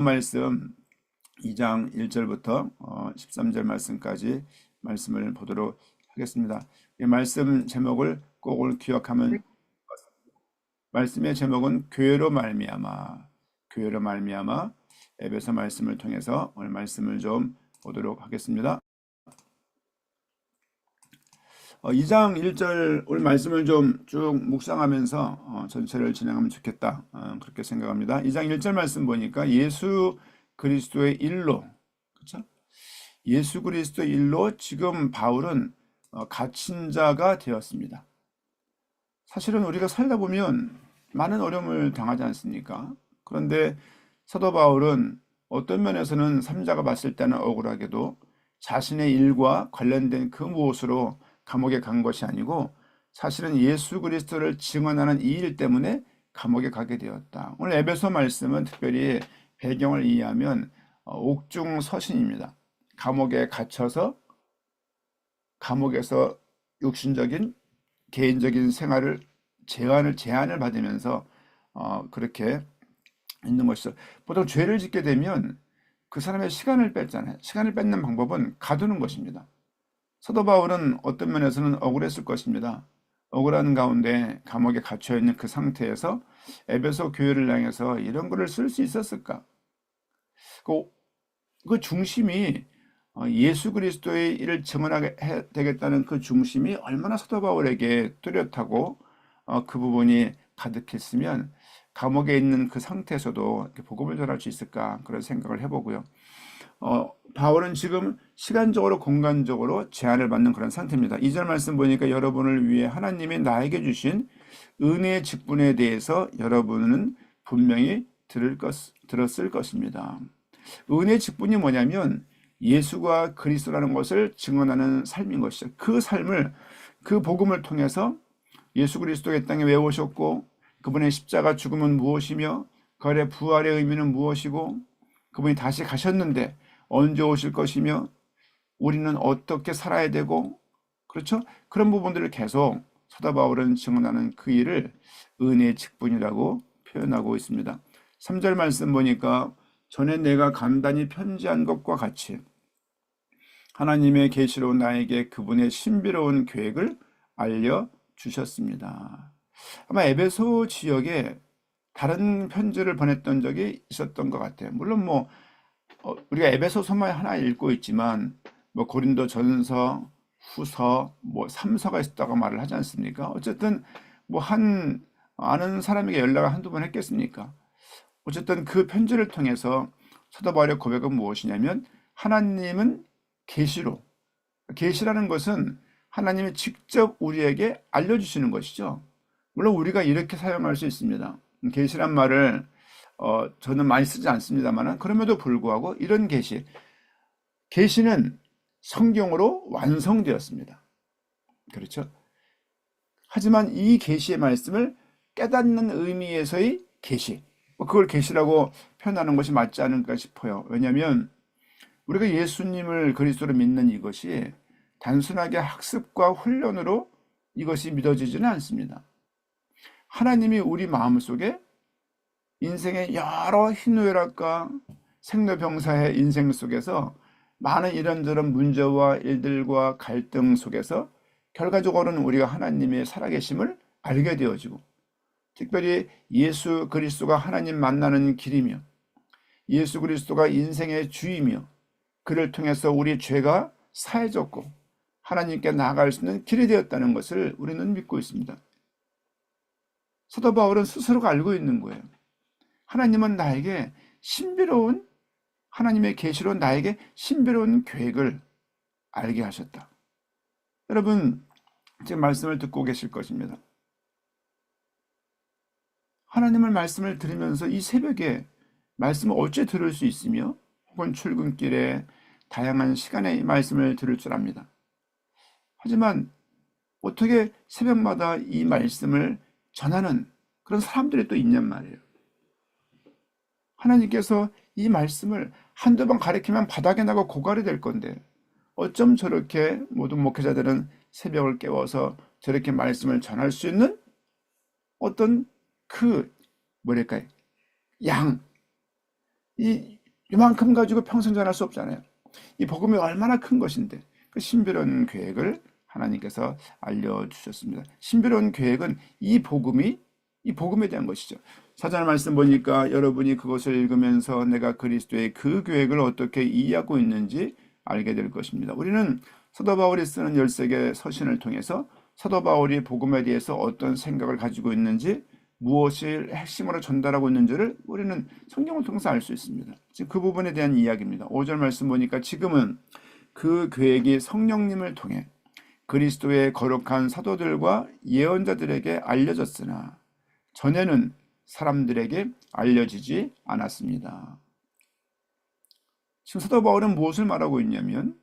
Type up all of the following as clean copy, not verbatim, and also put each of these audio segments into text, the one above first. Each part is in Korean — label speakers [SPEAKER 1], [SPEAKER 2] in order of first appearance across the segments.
[SPEAKER 1] 말씀 2장 1절부터 13절 말씀까지 말씀을 보도록 하겠습니다. 이 말씀 제목을 꼭 오늘 기억하면, 말씀의 제목은 교회로 말미암아 에베소 말씀을 통해서 오늘 말씀을 좀 보도록 하겠습니다. 2장 1절 오늘 말씀을 좀 쭉 묵상하면서 전체를 진행하면 좋겠다, 그렇게 생각합니다. 2장 1절 말씀 보니까 예수 그리스도의 일로, 그렇죠? 예수 그리스도의 일로 지금 바울은 갇힌 자가 되었습니다. 사실은 우리가 살다 보면 많은 어려움을 당하지 않습니까? 그런데 사도 바울은 어떤 면에서는 삼자가 봤을 때는 억울하게도 자신의 일과 관련된 그 무엇으로 감옥에 간 것이 아니고 사실은 예수 그리스도를 증언하는 이 일 때문에 감옥에 가게 되었다. 오늘 에베소 말씀은 특별히 배경을 이해하면 옥중 서신입니다. 감옥에 갇혀서 감옥에서 육신적인 개인적인 생활을 제한을 받으면서 그렇게 있는 것이죠. 보통 죄를 짓게 되면 그 사람의 시간을 뺏잖아요. 시간을 뺏는 방법은 가두는 것입니다. 사도 바울은 어떤 면에서는 억울했을 것입니다. 억울한 가운데 감옥에 갇혀 있는 그 상태에서 에베소 교회를 향해서 이런 글을 쓸 수 있었을까? 그 중심이 예수 그리스도의 일을 증언하게 되겠다는 그 중심이 얼마나 사도 바울에게 뚜렷하고 그 부분이 가득했으면 감옥에 있는 그 상태에서도 이렇게 복음을 전할 수 있을까, 그런 생각을 해보고요. 바울은 지금 시간적으로 공간적으로 제한을 받는 그런 상태입니다. 2절 말씀 보니까 여러분을 위해 하나님이 나에게 주신 은혜의 직분에 대해서 여러분은 분명히 들었을 것입니다. 은혜의 직분이 뭐냐면 예수가 그리스도라는 것을 증언하는 삶인 것이죠. 그 삶을, 그 복음을 통해서 예수 그리스도가 이 땅에 왜 오셨고 그분의 십자가 죽음은 무엇이며 그의 부활의 의미는 무엇이고 그분이 다시 가셨는데 언제 오실 것이며 우리는 어떻게 살아야 되고, 그렇죠? 그런 부분들을 계속 사도 바울은 증언하는 그 일을 은혜의 직분이라고 표현하고 있습니다. 3절 말씀 보니까 전에 내가 간단히 편지한 것과 같이 하나님의 계시로 나에게 그분의 신비로운 계획을 알려주셨습니다. 아마 에베소 지역에 다른 편지를 보냈던 적이 있었던 것 같아요. 물론 우리가 에베소서만 하나 읽고 있지만 고린도 전서, 후서, 3서가 있었다고 말을 하지 않습니까? 어쨌든 한 아는 사람에게 연락을 한두 번 했겠습니까? 어쨌든 그 편지를 통해서 사도 바울의 고백은 무엇이냐면 하나님은 계시라는 것은 하나님이 직접 우리에게 알려주시는 것이죠. 물론 우리가 이렇게 사용할 수 있습니다. 계시란 말을 저는 많이 쓰지 않습니다만 그럼에도 불구하고 이런 계시는 성경으로 완성되었습니다. 그렇죠? 하지만 이 계시의 말씀을 깨닫는 의미에서의 계시, 그걸 계시라고 표현하는 것이 맞지 않을까 싶어요. 왜냐하면 우리가 예수님을 그리스도로 믿는 이것이 단순하게 학습과 훈련으로 이것이 믿어지지는 않습니다. 하나님이 우리 마음속에 인생의 여러 희노애락과 생로병사의 인생 속에서 많은 이런저런 문제와 일들과 갈등 속에서 결과적으로는 우리가 하나님의 살아계심을 알게 되어지고, 특별히 예수 그리스도가 하나님 만나는 길이며 예수 그리스도가 인생의 주이며 그를 통해서 우리 죄가 사해졌고 하나님께 나아갈 수 있는 길이 되었다는 것을 우리는 믿고 있습니다. 사도 바울은 스스로가 알고 있는 거예요. 하나님은 나에게 신비로운, 하나님의 계시로 나에게 신비로운 계획을 알게 하셨다. 여러분 지금 말씀을 듣고 계실 것입니다. 하나님의 말씀을 들으면서 이 새벽에 말씀을 어찌 들을 수 있으며 혹은 출근길에 다양한 시간에 이 말씀을 들을 줄 압니다. 하지만 어떻게 새벽마다 이 말씀을 전하는 그런 사람들이 또 있냔 말이에요. 하나님께서 이 말씀을 한두 번 가르치면 바닥에 나고 고갈이 될 건데 어쩜 저렇게 모든 목회자들은 새벽을 깨워서 저렇게 말씀을 전할 수 있는 어떤 그 뭐랄까요, 이만큼 가지고 평생 전할 수 없잖아요. 이 복음이 얼마나 큰 것인데 그 신비로운 계획을 하나님께서 알려주셨습니다. 신비로운 계획은 이 복음에 대한 것이죠. 사전 말씀 보니까 여러분이 그것을 읽으면서 내가 그리스도의 그 계획을 어떻게 이해하고 있는지 알게 될 것입니다. 우리는 사도 바울이 쓰는 13개 서신을 통해서 사도 바울이 복음에 대해서 어떤 생각을 가지고 있는지, 무엇을 핵심으로 전달하고 있는지를 우리는 성경을 통해서 알 수 있습니다. 지금 그 부분에 대한 이야기입니다. 5절 말씀 보니까 지금은 그 계획이 성령님을 통해 그리스도의 거룩한 사도들과 예언자들에게 알려졌으나 전에는 사람들에게 알려지지 않았습니다. 지금 사도 바울은 무엇을 말하고 있냐면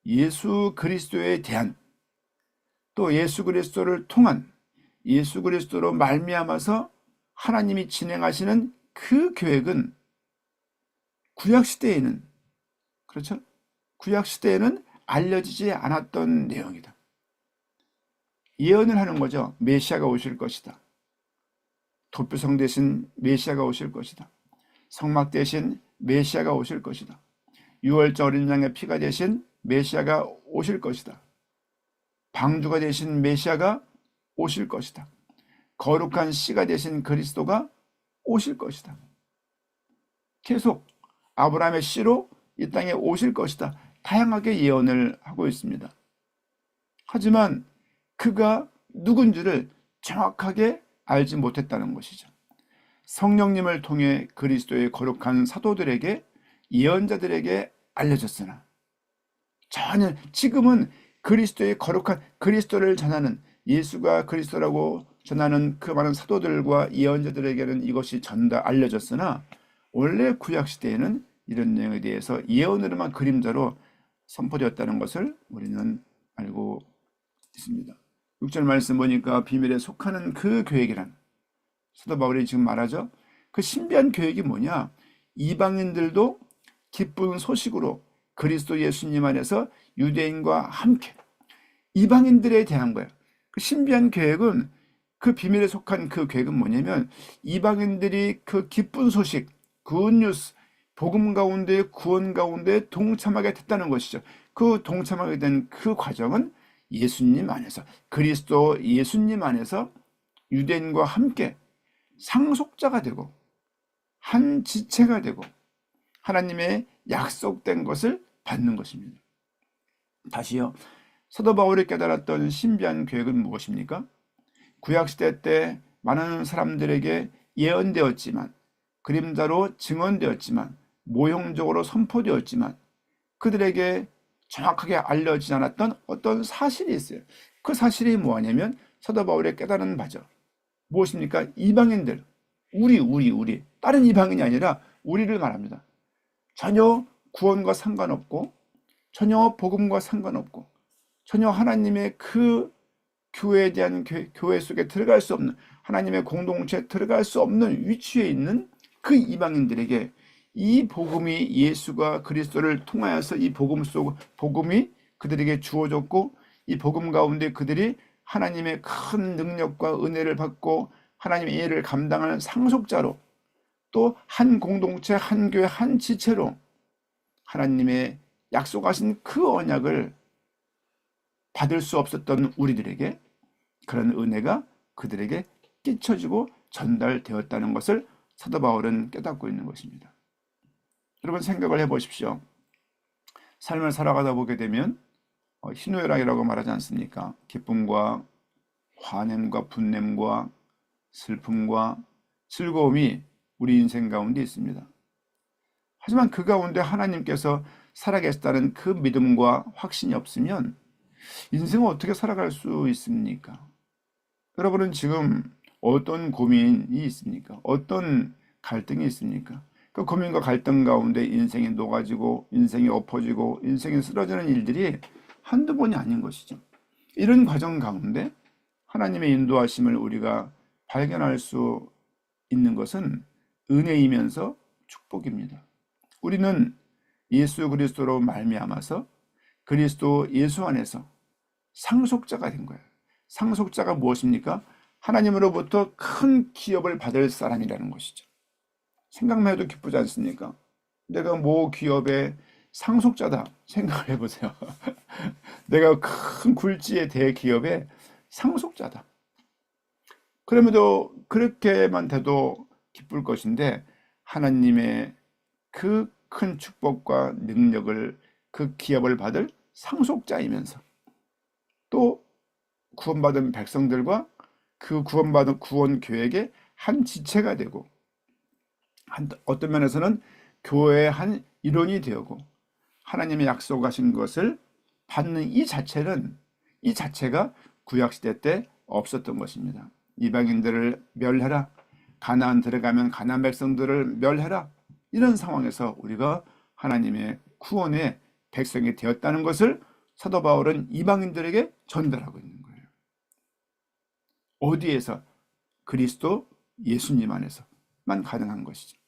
[SPEAKER 1] 예수 그리스도에 대한, 또 예수 그리스도를 통한, 예수 그리스도로 말미암아서 하나님이 진행하시는 그 계획은 구약시대에는, 그렇죠? 구약시대에는 알려지지 않았던 내용이다. 예언을 하는 거죠. 메시아가 오실 것이다. 도표성 대신 메시아가 오실 것이다. 성막 대신 메시아가 오실 것이다. 유월절 어린 양의 피가 대신 메시아가 오실 것이다. 방주가 대신 메시아가 오실 것이다. 거룩한 씨가 대신 그리스도가 오실 것이다. 계속 아브라함의 씨로 이 땅에 오실 것이다. 다양하게 예언을 하고 있습니다. 하지만 그가 누군지를 정확하게 알지 못했다는 것이죠. 성령님을 통해 그리스도의 거룩한 사도들에게, 예언자들에게 알려졌으나 전혀 지금은 그리스도의 거룩한 그리스도를 전하는, 예수가 그리스도라고 전하는 그 많은 사도들과 예언자들에게는 이것이 알려졌으나 원래 구약시대에는 이런 내용에 대해서 예언으로만, 그림자로 선포되었다는 것을 우리는 알고 있습니다. 6절 말씀 보니까 비밀에 속하는 그 계획이란, 사도 바울이 지금 말하죠. 그 신비한 계획이 뭐냐? 이방인들도 기쁜 소식으로 그리스도 예수님 안에서 유대인과 함께, 이방인들에 대한 거예요. 그 신비한 계획은, 그 비밀에 속한 그 계획은 뭐냐면 이방인들이 그 기쁜 소식, 굿뉴스, 복음 가운데, 구원 가운데 동참하게 됐다는 것이죠. 그 동참하게 된 그 과정은 예수님 안에서, 그리스도 예수님 안에서 유대인과 함께 상속자가 되고 한 지체가 되고 하나님의 약속된 것을 받는 것입니다. 다시요. 사도 바울이 깨달았던 신비한 계획은 무엇입니까? 구약시대 때 많은 사람들에게 예언되었지만, 그림자로 증언되었지만, 모형적으로 선포되었지만 그들에게 정확하게 알려지지 않았던 어떤 사실이 있어요. 그 사실이 뭐냐면 사도 바울의 깨달은 바죠. 무엇입니까? 이방인들, 우리 다른 이방인이 아니라 우리를 말합니다. 전혀 구원과 상관없고, 전혀 복음과 상관없고, 전혀 하나님의 그 교회에 대한, 교회 속에 들어갈 수 없는, 하나님의 공동체에 들어갈 수 없는 위치에 있는 그 이방인들에게 이 복음이, 예수가 그리스도를 통하여서 이 복음이 그들에게 주어졌고, 이 복음 가운데 그들이 하나님의 큰 능력과 은혜를 받고 하나님의 일을 감당하는 상속자로, 또 한 공동체, 한 교회, 한 지체로 하나님의 약속하신 그 언약을 받을 수 없었던 우리들에게 그런 은혜가 그들에게 끼쳐지고 전달되었다는 것을 사도 바울은 깨닫고 있는 것입니다. 여러분 생각을 해보십시오. 삶을 살아가다 보게 되면 희노애락이라고 말하지 않습니까? 기쁨과 화냄과 분냄과 슬픔과 즐거움이 우리 인생 가운데 있습니다. 하지만 그 가운데 하나님께서 살아계시다는 그 믿음과 확신이 없으면 인생을 어떻게 살아갈 수 있습니까? 여러분은 지금 어떤 고민이 있습니까? 어떤 갈등이 있습니까? 그 고민과 갈등 가운데 인생이 녹아지고, 인생이 엎어지고, 인생이 쓰러지는 일들이 한두 번이 아닌 것이죠. 이런 과정 가운데 하나님의 인도하심을 우리가 발견할 수 있는 것은 은혜이면서 축복입니다. 우리는 예수 그리스도로 말미암아서 그리스도 예수 안에서 상속자가 된 거예요. 상속자가 무엇입니까? 하나님으로부터 큰 기업을 받을 사람이라는 것이죠. 생각만 해도 기쁘지 않습니까? 내가 모 기업의 상속자다 생각을 해보세요. 내가 큰 굴지의 대기업의 상속자다. 그럼에도 그렇게만 돼도 기쁠 것인데 하나님의 그 큰 축복과 능력을 그 기업을 받을 상속자이면서 또 구원받은 백성들과 그 구원받은 구원 계획의 한 지체가 되고 어떤 면에서는 교회의 한 일원이 되고 하나님의 약속하신 것을 받는 이 자체가 구약시대 때 없었던 것입니다. 이방인들을 멸해라. 가나안 들어가면 가나안 백성들을 멸해라. 이런 상황에서 우리가 하나님의 구원의 백성이 되었다는 것을 사도 바울은 이방인들에게 전달하고 있는 거예요. 어디에서? 그리스도 예수님 안에서만 가능한 것이죠.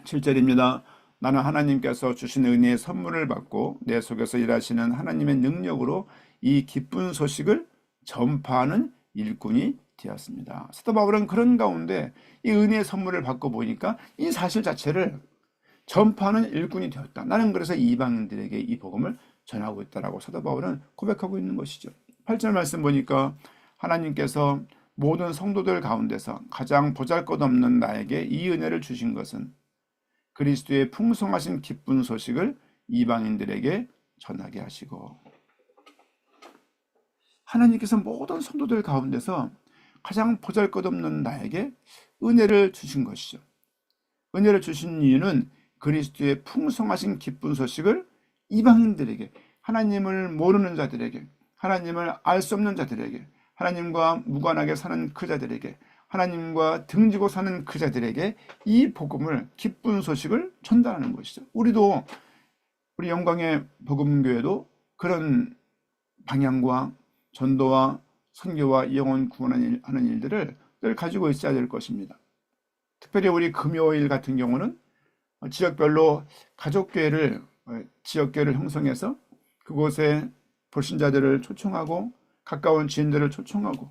[SPEAKER 1] 7절입니다. 나는 하나님께서 주신 은혜의 선물을 받고 내 속에서 일하시는 하나님의 능력으로 이 기쁜 소식을 전파하는 일꾼이 되었습니다. 사도 바울은 그런 가운데 이 은혜의 선물을 받고 보니까 이 사실 자체를 전파하는 일꾼이 되었다. 나는 그래서 이방인들에게 이 복음을 전하고 있다라고 사도 바울은 고백하고 있는 것이죠. 8절 말씀 보니까 하나님께서 모든 성도들 가운데서 가장 보잘것없는 나에게 이 은혜를 주신 것은 그리스도의 풍성하신 기쁜 소식을 이방인들에게 전하게 하시고, 하나님께서 모든 성도들 가운데서 가장 보잘것없는 나에게 은혜를 주신 것이죠. 은혜를 주신 이유는 그리스도의 풍성하신 기쁜 소식을 이방인들에게, 하나님을 모르는 자들에게, 하나님을 알 수 없는 자들에게, 하나님과 무관하게 사는 그 자들에게, 하나님과 등지고 사는 그 자들에게 이 복음을, 기쁜 소식을 전달하는 것이죠. 우리도, 우리 영광의 복음교회도 그런 방향과 전도와 선교와 영혼 구원하는 일들을 늘 가지고 있어야 될 것입니다. 특별히 우리 금요일 같은 경우는 지역별로 가족교회를, 지역교회를 형성해서 그곳에 불신자들을 초청하고 가까운 지인들을 초청하고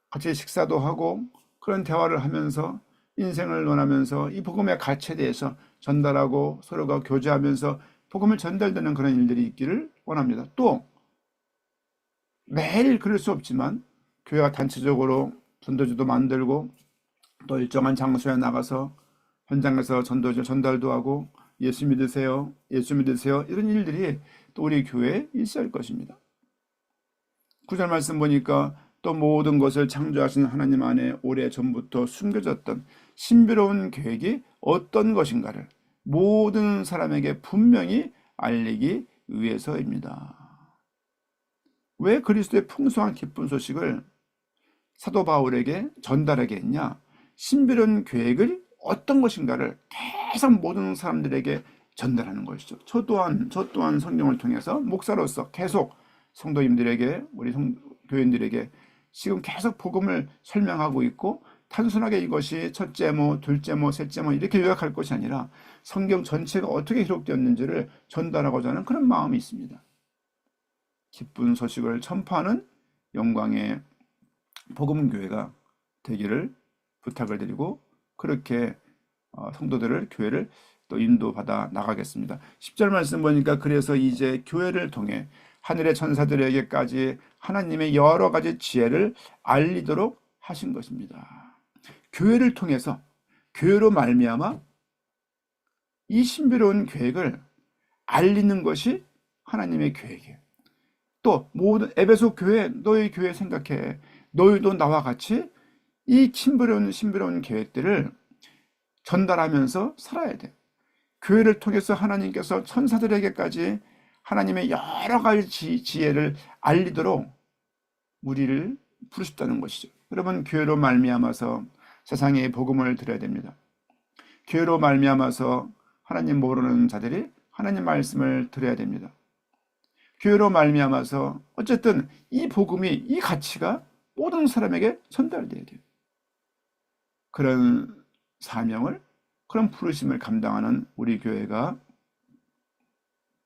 [SPEAKER 1] 같이 식사도 하고 그런 대화를 하면서 인생을 논하면서 이 복음의 가치에 대해서 전달하고 서로가 교제하면서 복음을 전달되는 그런 일들이 있기를 원합니다. 또 매일 그럴 수 없지만 교회가 단체적으로 전도지도 만들고 또 일정한 장소에 나가서 현장에서 전도지 전달도 하고 예수 믿으세요, 예수 믿으세요, 이런 일들이 또 우리 교회에 있어야 할 것입니다. 9절 말씀 보니까 또 모든 것을 창조하신 하나님 안에 오래전부터 숨겨졌던 신비로운 계획이 어떤 것인가를 모든 사람에게 분명히 알리기 위해서입니다. 왜 그리스도의 풍성한 기쁜 소식을 사도 바울에게 전달하게 했냐? 신비로운 계획을 어떤 것인가를 계속 모든 사람들에게 전달하는 것이죠. 저 또한 성경을 통해서 목사로서 계속 성도님들에게, 우리 교인들에게 지금 계속 복음을 설명하고 있고, 단순하게 이것이 첫째 모, 둘째 모, 셋째 모 이렇게 요약할 것이 아니라 성경 전체가 어떻게 기록되었는지를 전달하고자 하는 그런 마음이 있습니다. 기쁜 소식을 전파하는 영광의 복음교회가 되기를 부탁을 드리고, 그렇게 성도들을, 교회를 또 인도받아 나가겠습니다. 10절 말씀 보니까 그래서 이제 교회를 통해 하늘의 천사들에게까지 하나님의 여러 가지 지혜를 알리도록 하신 것입니다. 교회를 통해서, 교회로 말미암아 이 신비로운 계획을 알리는 것이 하나님의 계획이에요. 또 모든 에베소 교회, 너희 교회 생각해. 너희도 나와 같이 이 신비로운 계획들을 전달하면서 살아야 돼. 교회를 통해서 하나님께서 천사들에게까지 하나님의 여러 가지 지혜를 알리도록 우리를 부르셨다는 것이죠. 여러분, 교회로 말미암아서 세상에 복음을 드려야 됩니다. 교회로 말미암아서 하나님 모르는 자들이 하나님 말씀을 들어야 됩니다. 교회로 말미암아서 어쨌든 이 복음이, 이 가치가 모든 사람에게 전달돼야 돼요. 그런 사명을, 그런 부르심을 감당하는 우리 교회가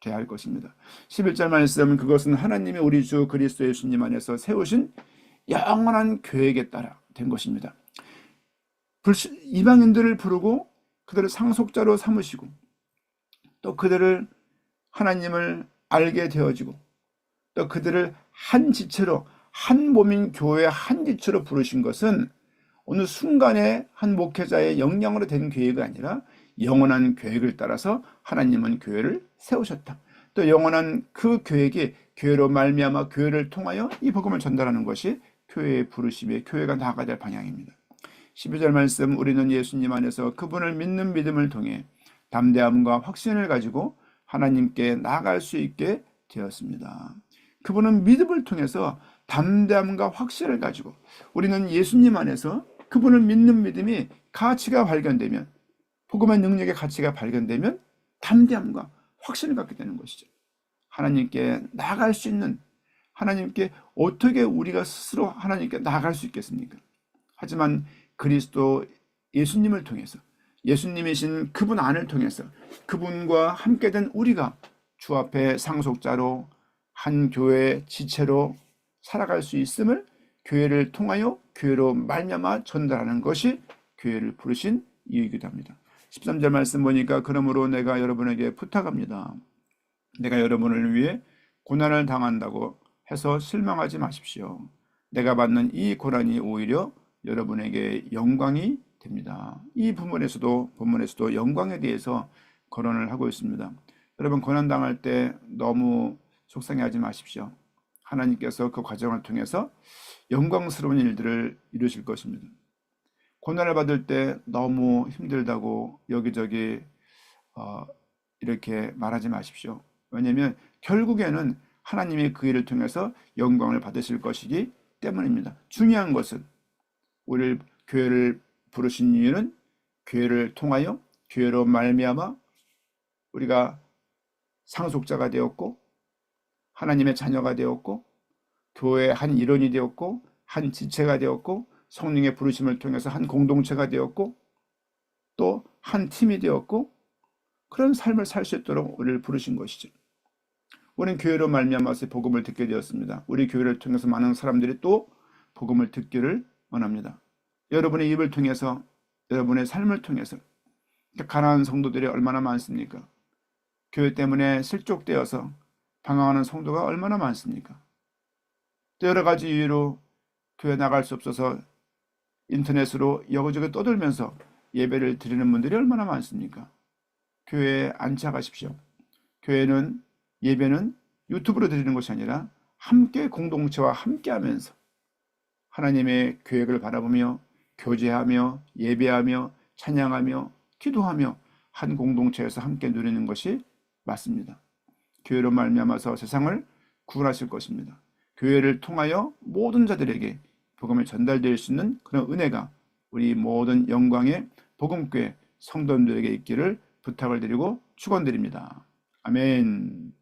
[SPEAKER 1] 돼야 할 것입니다. 11절 말씀, 그것은 하나님이 우리 주 그리스도 예수님 안에서 세우신 영원한 계획에 따라 된 것입니다. 이방인들을 부르고 그들을 상속자로 삼으시고 또 그들을 하나님을 알게 되어지고 또 그들을 한 지체로 한 몸인 교회의 한 지체로 부르신 것은 어느 순간에 한 목회자의 역량으로 된 계획이 아니라 영원한 계획을 따라서 하나님은 교회를 세우셨다. 또 영원한 그 계획이 교회로 말미암아 교회를 통하여 이 복음을 전달하는 것이 교회의 부르심의 교회가 나아가야 될 방향입니다. 12절 말씀, 우리는 예수님 안에서 그분을 믿는 믿음을 통해 담대함과 확신을 가지고 하나님께 나아갈 수 있게 되었습니다. 그분은 믿음을 통해서 담대함과 확신을 가지고 우리는 예수님 안에서 그분을 믿는 믿음이 가치가 발견되면, 복음의 능력의 가치가 발견되면 담대함과 확신을 갖게 되는 것이죠. 하나님께 나아갈 수 있는, 하나님께 어떻게 우리가 스스로 하나님께 나아갈 수 있겠습니까? 하지만 그리스도 예수님을 통해서, 예수님이신 그분 안을 통해서 그분과 함께 된 우리가 주 앞에 상속자로 한 교회의 지체로 살아갈 수 있음을 교회를 통하여 교회로 말미암아 전달하는 것이 교회를 부르신 이유이기도 합니다. 13절 말씀 보니까 그러므로 내가 여러분에게 부탁합니다. 내가 여러분을 위해 고난을 당한다고 해서 실망하지 마십시오. 내가 받는 이 고난이 오히려 여러분에게 영광이 됩니다. 이 본문에서도 영광에 대해서 거론을 하고 있습니다. 여러분, 고난 당할 때 너무 속상해하지 마십시오. 하나님께서 그 과정을 통해서 영광스러운 일들을 이루실 것입니다. 고난을 받을 때 너무 힘들다고 여기저기 이렇게 말하지 마십시오. 왜냐하면 결국에는 하나님이 그 일을 통해서 영광을 받으실 것이기 때문입니다. 중요한 것은 우리를 교회를 부르신 이유는 교회를 통하여 교회로 말미암아 우리가 상속자가 되었고 하나님의 자녀가 되었고 교회의 한 일원이 되었고 한 지체가 되었고 성령의 부르심을 통해서 한 공동체가 되었고 또 한 팀이 되었고 그런 삶을 살 수 있도록 우리를 부르신 것이죠. 우리는 교회로 말미암아서 복음을 듣게 되었습니다. 우리 교회를 통해서 많은 사람들이 또 복음을 듣기를 원합니다. 여러분의 입을 통해서, 여러분의 삶을 통해서 가난한 성도들이 얼마나 많습니까? 교회 때문에 실족되어서 방황하는 성도가 얼마나 많습니까? 또 여러 가지 이유로 교회 나갈 수 없어서 인터넷으로 여기저기 떠들면서 예배를 드리는 분들이 얼마나 많습니까? 교회에 안착하십시오. 예배는 유튜브로 드리는 것이 아니라 함께 공동체와 함께 하면서 하나님의 계획을 바라보며 교제하며 예배하며 찬양하며 기도하며 한 공동체에서 함께 누리는 것이 맞습니다. 교회로 말미암아서 세상을 구원하실 것입니다. 교회를 통하여 모든 자들에게 복음이 전달될 수 있는 그런 은혜가 우리 모든 영광의 복음교회 성도들에게 있기를 부탁을 드리고 축원드립니다. 아멘.